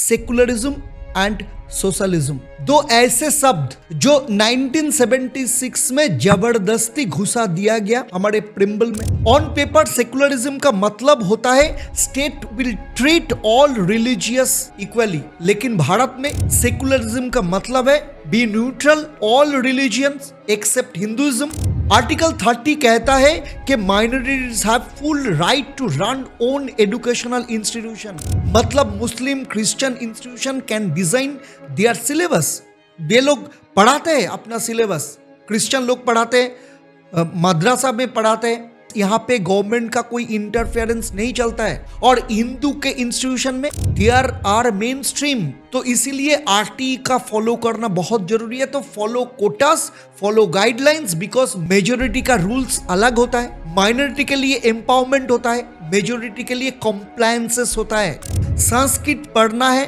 Secularism and socialism, दो ऐसे शब्द जो 1976 में जबरदस्ती घुसा दिया गया हमारे प्रिम्बल में। ऑन पेपर सेकुलरिज्म का मतलब होता है state will treat all religious equally, लेकिन भारत में सेकुलरिज्म का मतलब है be neutral all religions except Hinduism. Article 30 कहता है कि minorities have full right to run own educational institution, मतलब Muslim Christian institution can design their syllabus. वे लोग पढ़ाते हैं अपना सिलेबस, क्रिश्चियन लोग पढ़ाते हैं, मदरसा में पढ़ाते हैं, यहाँ पे गवर्नमेंट का कोई इंटरफेरेंस नहीं चलता है। और हिंदू के इंस्टीट्यूशन में देयर आर मेन स्ट्रीम, तो इसीलिए आरटी का फॉलो करना बहुत जरूरी है। तो follow quotas, follow guidelines, because majority का रूल्स अलग होता है। माइनॉरिटी के लिए एम्पावरमेंट होता है, मेजोरिटी के लिए कॉम्प्लायंसेस होता है। संस्कृत पढ़ना है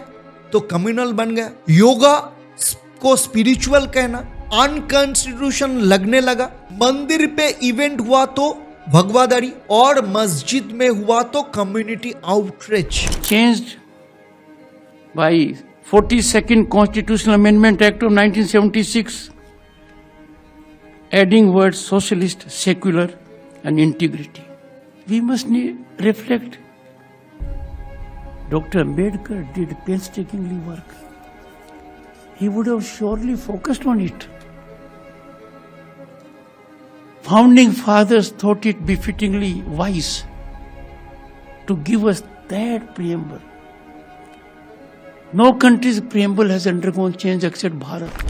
तो कम्युनल बन गया, योगा को स्पिरिचुअल कहना अनकॉन्स्टिट्यूशन लगने लगा, मंदिर पे इवेंट हुआ तो भगवादारी, और मस्जिद में हुआ तो community outreach. Changed by 42nd Constitutional Amendment Act of 1976, adding words socialist, secular and integrity. We must reflect. Dr. Ambedkar did painstakingly work. He would have surely focused on it. Founding fathers thought it befittingly wise to give us that preamble. No country's preamble has undergone change except Bharat.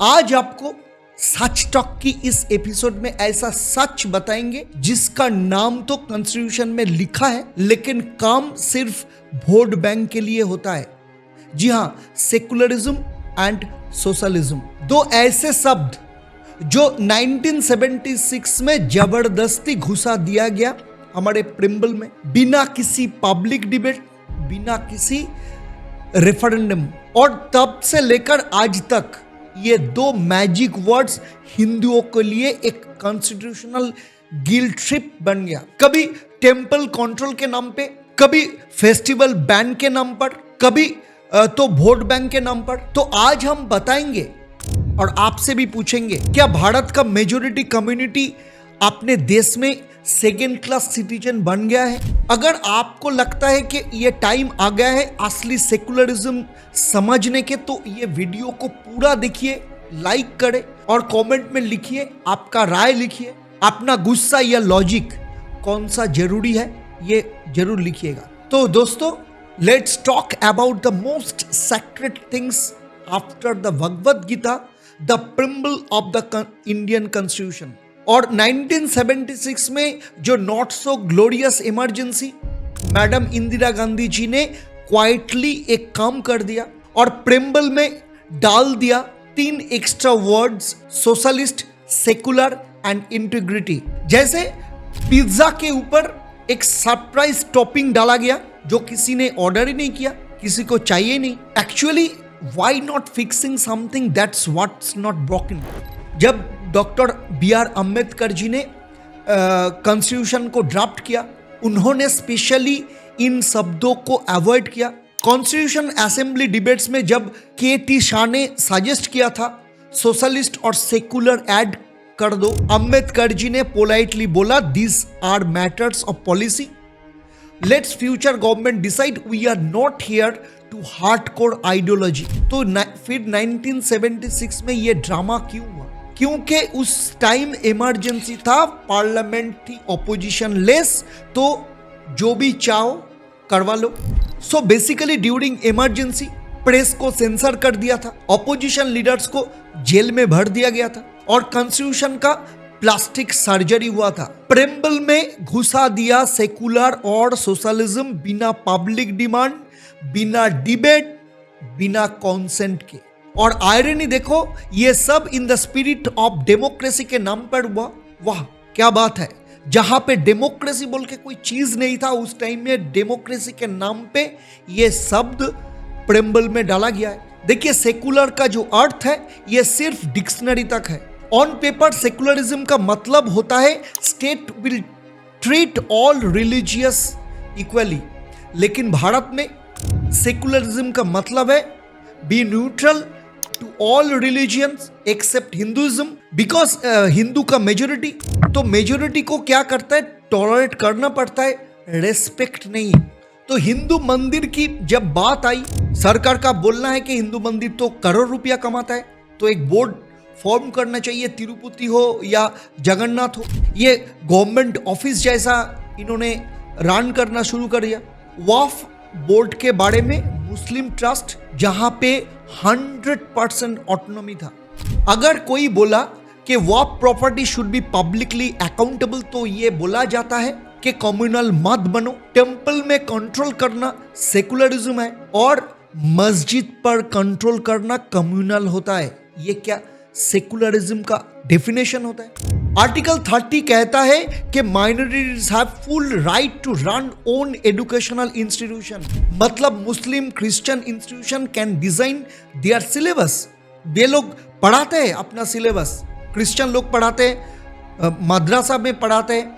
आज आपको सच talk की इस episode में ऐसा सच बताएंगे जिसका नाम तो कॉन्स्टिट्यूशन में लिखा है, लेकिन काम सिर्फ वोट बैंक के लिए होता है। जी हां, सेकुलरिज्म एंड सोशलिज्म, दो ऐसे शब्द जो 1976 में जबरदस्ती घुसा दिया गया हमारे प्रिम्बल में, बिना किसी पब्लिक डिबेट, बिना किसी रेफरेंडम, और तब से लेकर आज तक ये दो मैजिक वर्ड्स हिंदुओं के लिए एक कॉन्स्टिट्यूशनल गिल्ट ट्रिप बन गया। कभी टेम्पल कंट्रोल के नाम पे, कभी फेस्टिवल बैन के नाम पर, कभी तो वोट बैंक के नाम पर। तो आज हम बताएंगे और आपसे भी पूछेंगे, क्या भारत का मेजॉरिटी कम्युनिटी अपने देश में सेकेंड क्लास सिटीजन बन गया है? अगर आपको लगता है कि ये टाइम आ गया है असली सेकुलरिज्म समझने के, तो ये वीडियो को पूरा देखिए, लाइक करें और कमेंट में लिखिए, आपका राय लिखिए, अपना गुस्सा या लॉजिक कौन सा जरूरी है ये जरूर लिखिएगा। तो दोस्तों, let's talk about the most sacred things after the Bhagavad Gita, the preamble of the Indian Constitution। और 1976 में जो not so glorious emergency, madam Indira Gandhi ji ने क्वाइटली एक काम कर दिया और प्रेम्बल में डाल दिया 3 extra words, socialist, secular and integrity. जैसे पिज्जा के ऊपर एक सरप्राइज टॉपिंग डाला गया जो किसी ने ऑर्डर ही नहीं किया, किसी को चाहिए नहीं। Actually why not fixing something that's what's not broken. जब डॉक्टर BR अम्बेडकर जी ने कॉन्स्टिट्यूशन को ड्राफ्ट किया, उन्होंने स्पेशली इन शब्दों को अवॉइड किया। कॉन्स्टिट्यूशन असेंबली डिबेट्स में जब KT शाह ने सजेस्ट किया था सोशलिस्ट और सेकुलर ऐड कर दो, अम्बेडकर जी ने पोलाइटली बोला this are matters of policy, let's future government decide, we are not here to hardcore ideology. तो फिर 1976 में ये ड्रामा क्यों हुआ? क्योंकि उस टाइम इमरजेंसी था, पार्लियामेंट थी ऑपोजिशन लेस, तो जो भी चाहो करवा लो। So basically during emergency press को सेंसर कर दिया था, ऑपोजिशन लीडर्स को जेल में भर दिया गया था और कॉन्स्टिट्यूशन का प्लास्टिक सर्जरी हुआ था। प्रेम्बल में घुसा दिया सेकुलर और सोशलिज्म बिना पब्लिक डिमांड, बिना डिबेट, बिना कॉन्सेंट के। और आयरनी देखो, ये सब in the spirit of democracy के नाम पर हुआ। वाह क्या बात है, जहां पे डेमोक्रेसी बोल के कोई चीज नहीं था उस टाइम में, डेमोक्रेसी के नाम पे ये शब्द प्रेम्बल में डाला गया है। देखिए, सेकुलर का जो अर्थ है ये सिर्फ डिक्शनरी तक है। ऑन पेपर सेकुलरिज्म का मतलब होता है state will treat all religious equally. लेकिन भारत में सेकुलरिज्म का मतलब है be neutral to all religions except Hinduism, because Hindu का मेजोरिटी, तो मेजोरिटी को क्या करता है, टॉलरेट करना पड़ता है, रेस्पेक्ट नहीं। तो हिंदू मंदिर की जब बात आई, सरकार का बोलना है कि हिंदू मंदिर तो करोड़ रुपया कमाता है, तो एक बोर्ड फॉर्म करना चाहिए, तिरुपति हो या जगन्नाथ हो, ये गवर्नमेंट ऑफिस जैसा इन्होंने रन करना शुरू कर दिया। वक्फ बोर्ड के बारे में मुस्लिम ट्रस्ट, जहां पे 100% ऑटोनॉमी था। अगर कोई बोला कि waqf property should be publicly accountable, तो ये बोला जाता है कि कम्युनल मत बनो। टेंपल में कंट्रोल करना सेकुलरिज्म है और मस्जिद पर कंट्रोल करना कम्युनल होता है। ये क्या सेकुलरिज्म का डेफिनेशन होता है? आर्टिकल 30 कहता है कि minorities have full right to run own educational institution, मतलब Muslim Christian institution can design their syllabus. ये लोग पढ़ाते हैं अपना सिलेबस, क्रिश्चियन लोग पढ़ाते हैं, मदरसा में पढ़ाते हैं,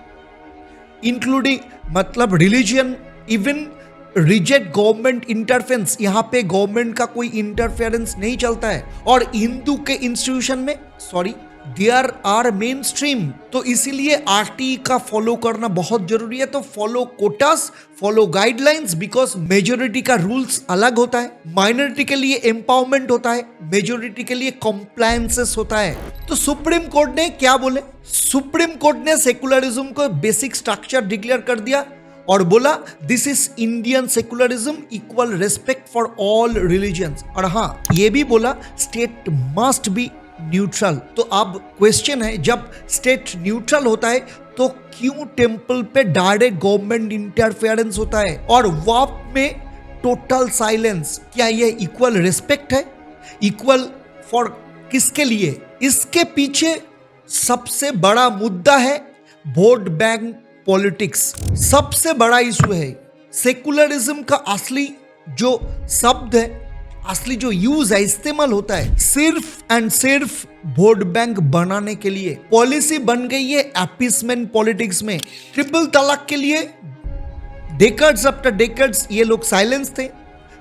इंक्लूडिंग मतलब religion, even reject government interference. यहाँ पे गवर्नमेंट का कोई इंटरफेरेंस नहीं चलता है। और हिंदू के इंस्टीट्यूशन में देयर आर मेन स्ट्रीम, तो इसीलिए आरटी का फॉलो करना बहुत जरूरी है। तो follow quotas, follow guidelines, because majority का रूल्स अलग होता है। माइनॉरिटी के लिए एम्पावरमेंट होता है, मेजोरिटी के लिए कॉम्प्लायंसेस होता है। तो सुप्रीम कोर्ट ने क्या बोले? सुप्रीम कोर्ट ने सेकुलरिज्म को बेसिक स्ट्रक्चर डिक्लेयर कर दिया और बोला this is Indian secularism, equal respect for all religions. और हाँ, ये भी बोला स्टेट मस्ट बी न्यूट्रल। तो अब क्वेश्चन है, जब स्टेट न्यूट्रल होता है तो क्यों टेंपल पे डायरेक्ट गवर्नमेंट इंटरफेरेंस होता है और वक्फ में टोटल साइलेंस? क्या ये इक्वल रिस्पेक्ट है? इक्वल फॉर किसके लिए? इसके पीछे सबसे बड़ा मुद्दा है वोट बैंक पॉलिटिक्स। सबसे बड़ा इशू है सेकुलरिज्म का। असली जो शब्द है, असली जो यूज है, इस्तेमाल होता है सिर्फ एंड सिर्फ वोट बैंक बनाने के लिए। पॉलिसी बन गई है अपीसमेंट पॉलिटिक्स में। ट्रिपल तलाक के लिए डेकेड्स आफ्टर डेकेड्स ये लोग साइलेंस थे।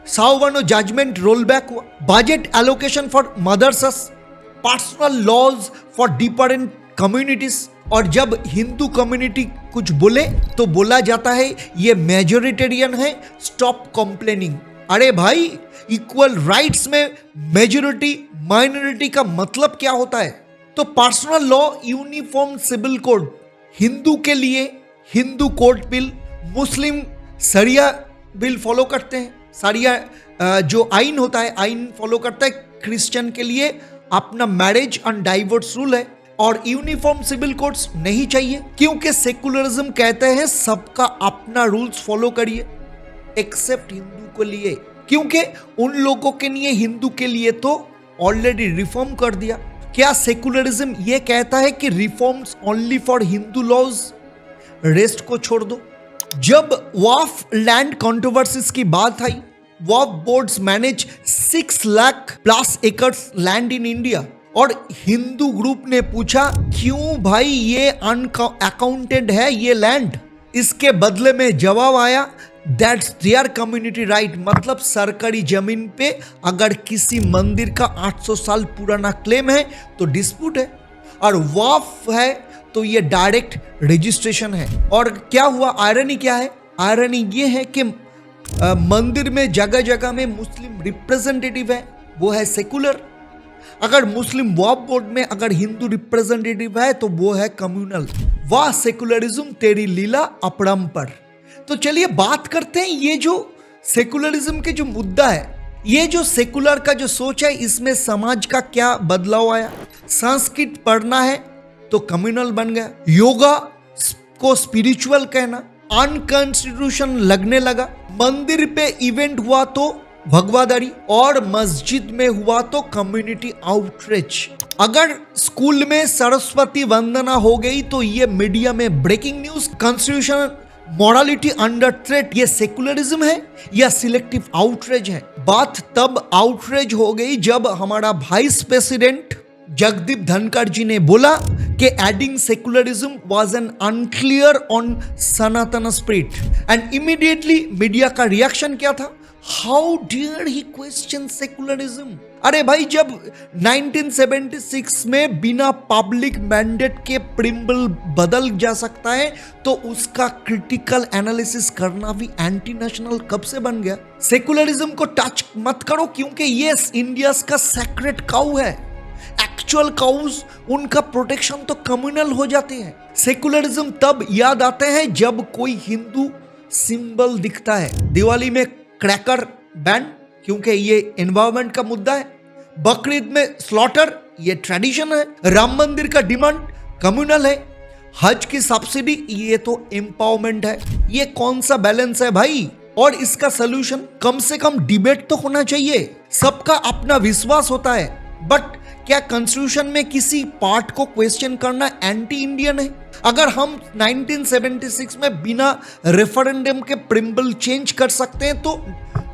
साववानो जजमेंट रोल बैक हुआ। Budget allocation for madrasas, personal laws for different communities. और जब हिंदू कम्युनिटी कुछ बोले तो बोला जाता है ये मेजोरिटेरियन है, स्टॉप कंप्लेनिंग। अरे भाई, इक्वल राइट्स में मेजोरिटी माइनॉरिटी का मतलब क्या होता है? तो personal law, uniform civil code Hindu के लिए हिंदू कोर्ट बिल, मुस्लिम सरिया बिल फॉलो करते हैं, सरिया जो आइन होता है आइन फॉलो करता है। क्रिश्चियन के लिए अपना मैरिज एंड डाइवोर्स रूल है और यूनिफॉर्म सिविल कोड्स नहीं चाहिए, क्योंकि सेकुलरिज्म कहते हैं सबका अपना रूल्स फॉलो करिए एक्सेप्ट हिंदू के लिए, क्योंकि उन लोगों के लिए हिंदू के लिए तो ऑलरेडी रिफॉर्म कर दिया। क्या सेकुलरिज्म ये कहता है कि reforms only for Hindu laws, rest को छोड़ दो? जब वक्फ लैंड कंट्रोवर्सीज की बात आई, waqf boards manage 6 lakh plus acres land in India और हिंदू ग्रुप ने पूछा क्यों भाई ये अनअकाउंटेड है ये लैंड? इसके बदले में जवाब आया दैट्स देयर कम्युनिटी राइट, मतलब सरकारी जमीन पे अगर किसी मंदिर का 800 साल पुराना क्लेम है तो डिस्प्यूट है, और वक्फ है तो ये डायरेक्ट रजिस्ट्रेशन है। और क्या हुआ? आयरनी क्या है? आयरनी ये है कि मंदिर में जगह जगह में मुस्लिम रिप्रेजेंटेटिव है, वो है सेकुलर। अगर मुस्लिम वक्फ बोर्ड में अगर हिंदू रिप्रेजेंटेटिव है तो वो है कम्युनल। वाह सेकुलरिज्म तेरी लीला अपरंपार। तो चलिए बात करते हैं ये जो सेकुलरिज्म के जो मुद्दा है, ये जो सेकुलर का जो सोच है, इसमें समाज का क्या बदलाव आया? संस्कृत पढ़ना है तो कम्युनल बन गया, योगा को स्पिरिचुअल कहना अनकॉन्स्टिट्यूशन लगने लगा, मंदिर पे इवेंट हुआ तो भगवादारी, और मस्जिद में हुआ तो कम्युनिटी आउटरीच। अगर स्कूल में सरस्वती वंदना हो गई तो ये मीडिया में breaking news. Constitution morality under threat, ये सेकुलरिज्म है या सिलेक्टिव आउटरीच है? बात तब आउटरीच हो गई जब हमारा वाइस प्रेसिडेंट जगदीप धनखड़ जी ने बोला कि adding secularism was an unclear on Sanatan spirit and immediately media का रिएक्शन क्या था? How dare he question secularism. अरे भाई, जब 1976 में बिना पब्लिक मैंडेट के प्रिम्बल बदल जा सकता है तो उसका क्रिटिकल एनालिसिस करना भी एंटी नेशनल कब से बन गया? सेकुलरिज्म को टच मत करो क्योंकि ये इंडिया का सेक्रेट काउ है। एक्चुअल काउस उनका प्रोटेक्शन तो कम्युनल हो जाते हैं। सेकुलरिज्म तब याद आते हैं जब कोई हिंदू सिंबल दिखता है। दिवाली में क्रैकर बैन क्योंकि ये एनवायरमेंट का मुद्दा है। बकरीद में स्लॉटर ये ट्रेडिशन है। राम मंदिर का डिमांड कम्युनल है। हज की सब्सिडी ये तो एम्पावरमेंट है। ये कौन सा बैलेंस है भाई? और इसका सोल्यूशन कम से कम डिबेट तो होना चाहिए। सबका अपना विश्वास होता है, बट क्या कॉन्स्टिट्यूशन में किसी पार्ट को क्वेश्चन करना एंटी इंडियन है? अगर हम 1976 में बिना रेफरेंडम के प्रिम्बल चेंज कर सकते हैं तो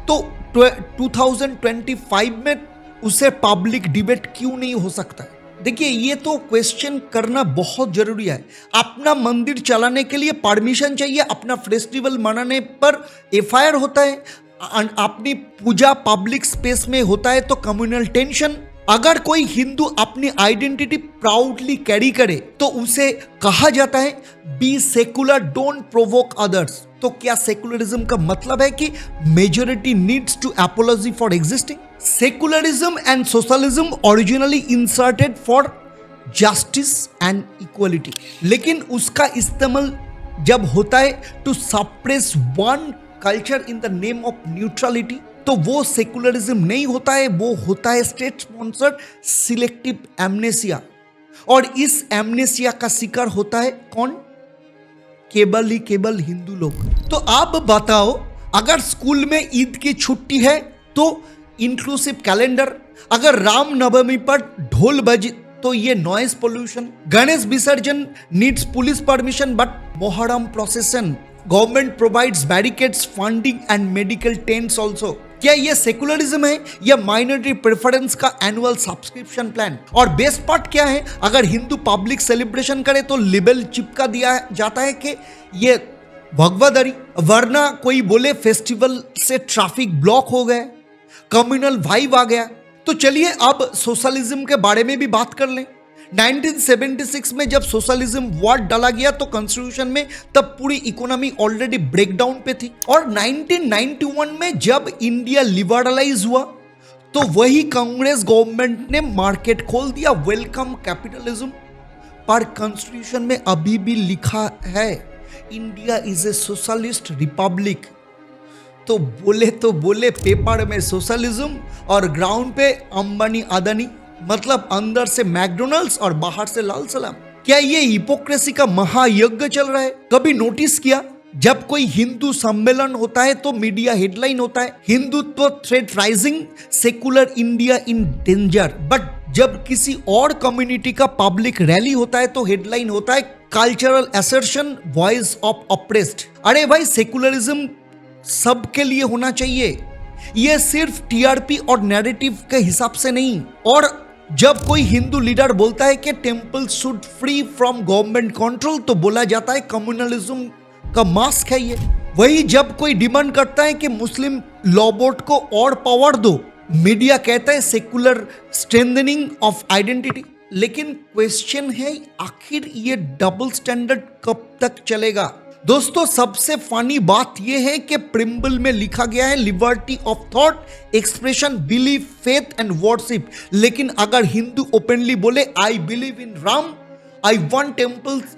2025 में उसे पब्लिक डिबेट क्यों नहीं हो सकता? देखिए, ये तो क्वेश्चन करना बहुत जरूरी है। अपना मंदिर चलाने के लिए परमिशन चाहिए, अपना फेस्टिवल मनाने पर एफआईआर होता है, अपनी पूजा पब्लिक स्पेस में होता है तो कम्युनल टेंशन। अगर कोई हिंदू अपनी आइडेंटिटी प्राउडली कैरी करे तो उसे कहा जाता है be secular, don't provoke others. तो क्या सेकुलरिज्म का मतलब है कि majority needs to apology for existing? Secularism and socialism originally inserted for justice and equality, लेकिन उसका इस्तेमाल जब होता है to suppress one culture in the name of neutrality तो वो सेकुलरिज्म नहीं होता है, वो होता है स्टेट स्पॉन्सर्ड सिलेक्टिव एमनेसिया। और इस एमनेसिया का शिकार होता है कौन? केवल हिंदू लोग। तो आप बताओ, अगर स्कूल में ईद की छुट्टी है तो इंक्लूसिव कैलेंडर, अगर रामनवमी पर ढोल बजे तो ये नॉइज पोल्यूशन, गणेश विसर्जन needs police permission but Muharram प्रोसेसन government provides barricades, funding and medical tents also. क्या ये सेकुलरिज्म है या माइनॉरिटी प्रेफरेंस का एनुअल सब्सक्रिप्शन प्लान? और बेस्ट पार्ट क्या है, अगर हिंदू पब्लिक सेलिब्रेशन करे तो लेबल चिपका दिया जाता है कि ये भगवादरी, वरना कोई बोले फेस्टिवल से ट्रैफिक ब्लॉक हो गए, कम्युनल वाइब आ गया। तो चलिए अब सोशलिज्म के बारे में भी बात कर लें। 1976 में जब सोशलिज्म वर्ड डाला गया तो कॉन्स्टिट्यूशन में तब पूरी इकोनॉमी ऑलरेडी ब्रेकडाउन पे थी। और 1991 में जब इंडिया लिबरलाइज हुआ तो वही कांग्रेस गवर्नमेंट ने मार्केट खोल दिया, वेलकम कैपिटलिज्म। पर कॉन्स्टिट्यूशन में अभी भी लिखा है India is a socialist Republic. तो बोले पेपर में सोशलिज्म और ग्राउंड पे अंबानी अदानी, मतलब अंदर से मैकडोनल्ड्स और बाहर से लाल सलाम। क्या ये हिपोक्रेसी का महायज्ञ चल रहा है? कभी नोटिस किया, जब कोई हिंदू सम्मेलन होता है तो मीडिया हेडलाइन होता है Hindutva threat rising, secular India in danger. But जब किसी और कम्युनिटी का पब्लिक रैली होता है तो हेडलाइन होता है cultural assertion, voice of oppressed. अरे भाई, सेकुलरिज्म सबके लिए होना चाहिए, ये सिर्फ टीआरपी और नैरेटिव के हिसाब से नहीं। और जब कोई हिंदू लीडर बोलता है कि temple should free from government control तो बोला जाता है कम्युनलिज्म का मास्क है ये। वही जब कोई डिमांड करता है कि मुस्लिम लॉ बोर्ड को और पावर दो, मीडिया कहता है सेकुलर स्ट्रेंथनिंग ऑफ आइडेंटिटी। लेकिन क्वेश्चन है, आखिर ये डबल स्टैंडर्ड कब तक चलेगा? दोस्तों, सबसे फनी बात यह है कि प्रिम्बल में लिखा गया है liberty of thought, expression, belief, faith and worship. लेकिन अगर हिंदू ओपनली बोले I believe in Ram, I want temples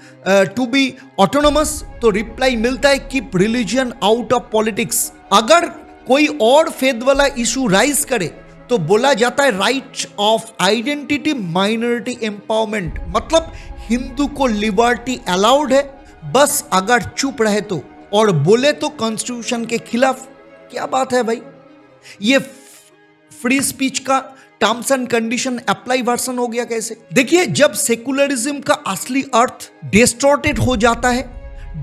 to be autonomous, तो रिप्लाई मिलता है keep religion out of politics. अगर कोई और फेथ वाला इशू राइज करे तो बोला जाता है right of identity, minority empowerment. मतलब हिंदू को लिबर्टी अलाउड है, बस अगर चुप रहे तो, और बोले तो कॉन्स्टिट्यूशन के खिलाफ। क्या बात है भाई, ये फ्री स्पीच का terms and condition apply version हो गया कैसे? देखिए, जब सेकुलरिज्म का असली अर्थ डिस्टॉर्टेड हो जाता है,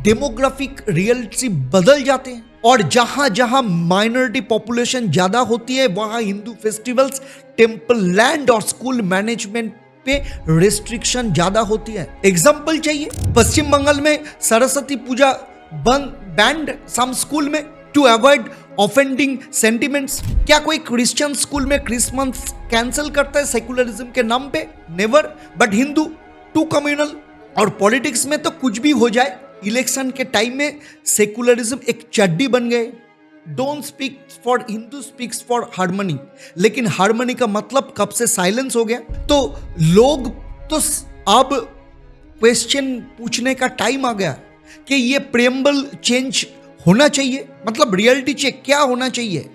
डेमोग्राफिक रियलिटी बदल जाते हैं, और जहां जहां माइनॉरिटी पॉपुलेशन ज्यादा होती है वहां हिंदू फेस्टिवल्स, टेम्पल लैंड और स्कूल मैनेजमेंट पे रेस्ट्रिक्शन ज्यादा होती है। एग्जाम्पल चाहिए, पश्चिम बंगाल में Saraswati Puja banned some school में टू अवॉइड ऑफेंडिंग सेंटिमेंट्स। क्या कोई क्रिश्चियन स्कूल में क्रिसमस कैंसिल करता है सेकुलरिज्म के नाम पे? Never. But Hindu too communal. और पॉलिटिक्स में तो कुछ भी हो जाए, इलेक्शन के टाइम में सेकुलरिज्म एक चड्डी बन गए। Don't speak for Hindu speaks for harmony, लेकिन हार्मनी का मतलब कब से साइलेंस हो गया। तो लोग तो अब क्वेश्चन पूछने का टाइम आ गया कि ये प्रेम्बल चेंज होना चाहिए, मतलब रियलिटी चेक क्या होना चाहिए।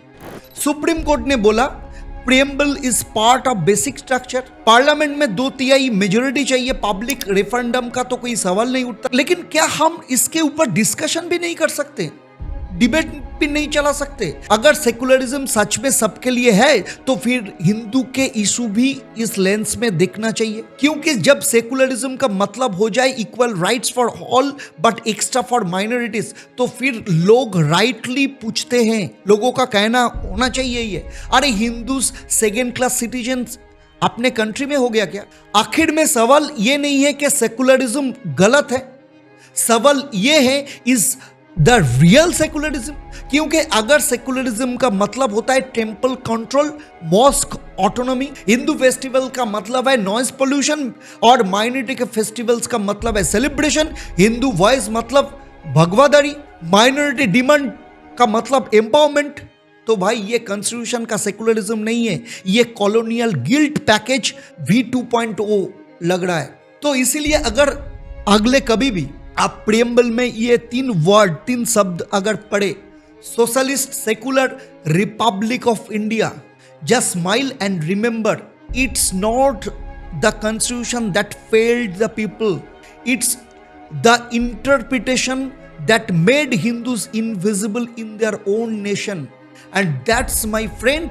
सुप्रीम कोर्ट ने बोला preamble is part of basic structure. Parliament में 2/3 मेजोरिटी चाहिए, पब्लिक रेफरेंडम का तो कोई सवाल नहीं उठता। लेकिन क्या हम इसके ऊपर डिस्कशन भी नहीं कर सकते, डिबेट भी नहीं चला सकते? अगर सेकुलरिज्म सच में सबके लिए है तो फिर हिंदू के इशू भी इस लेंस में देखना चाहिए, क्योंकि जब सेकुलरिज्म का मतलब हो जाए equal rights for all but extra for minorities, तो फिर लोग राइटली पूछते हैं, लोगों का कहना होना चाहिए ये, अरे हिंदूज सेकेंड क्लास सिटीजन्स अपने कंट्री में हो गया क्या? आखिर में सवाल ये नहीं है कि सेकुलरिज्म गलत है, सवाल ये है इज द रियल सेकुलरिज्म। क्योंकि अगर सेकुलरिज्म का मतलब होता है temple control, mosque autonomy, Hindu festival का मतलब है नॉइज पोल्यूशन, और माइनॉरिटी के फेस्टिवल्स का मतलब है सेलिब्रेशन, हिंदू वॉइस मतलब भगवादारी, माइनॉरिटी डिमांड का मतलब एम्पावरमेंट, तो भाई ये कॉन्स्टिट्यूशन का सेकुलरिज्म नहीं है, ये कॉलोनियल गिल्ट पैकेज V2.0 लग रहा है। तो इसीलिए अगर अगले कभी भी आप प्रियम्बल में ये 3 शब्द अगर पढ़े, socialist, secular, Republic of India, just smile and remember it's not the constitution that failed the people, it's the interpretation that made Hindus invisible in their own nation, and that's my friend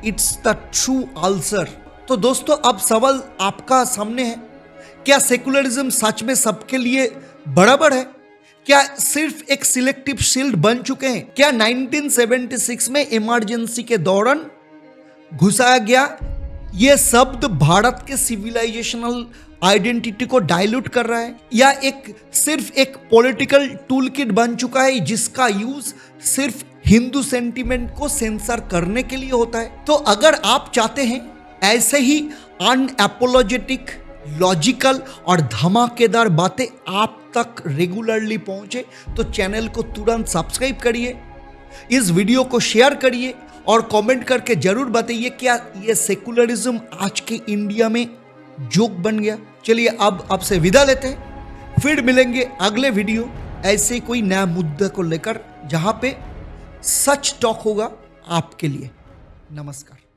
it's the true answer. तो दोस्तों अब सवाल आपका सामने है, क्या secularism सच में सबके लिए बराबर है? क्या सिर्फ एक सिलेक्टिव शील्ड बन चुके हैं? क्या 1976 में इमरजेंसी के दौरान घुसाया गया यह शब्द भारत के सिविलाइजेशनल आइडेंटिटी को डाइल्यूट कर रहा है, या सिर्फ एक पॉलिटिकल टूल किट बन चुका है जिसका यूज सिर्फ हिंदू सेंटीमेंट को सेंसर करने के लिए होता है? तो अगर आप चाहते हैं ऐसे ही अनएपोलॉजेटिक, लॉजिकल और धमाकेदार बातें आप तक रेगुलरली पहुंचे तो चैनल को तुरंत सब्सक्राइब करिए, इस वीडियो को शेयर करिए और कमेंट करके जरूर बताइए क्या ये सेकुलरिज्म आज के इंडिया में जोक बन गया। चलिए अब आपसे विदा लेते हैं, फिर मिलेंगे अगले वीडियो ऐसे कोई नया मुद्दे को लेकर जहां पे सच टॉक होगा आपके लिए। नमस्कार।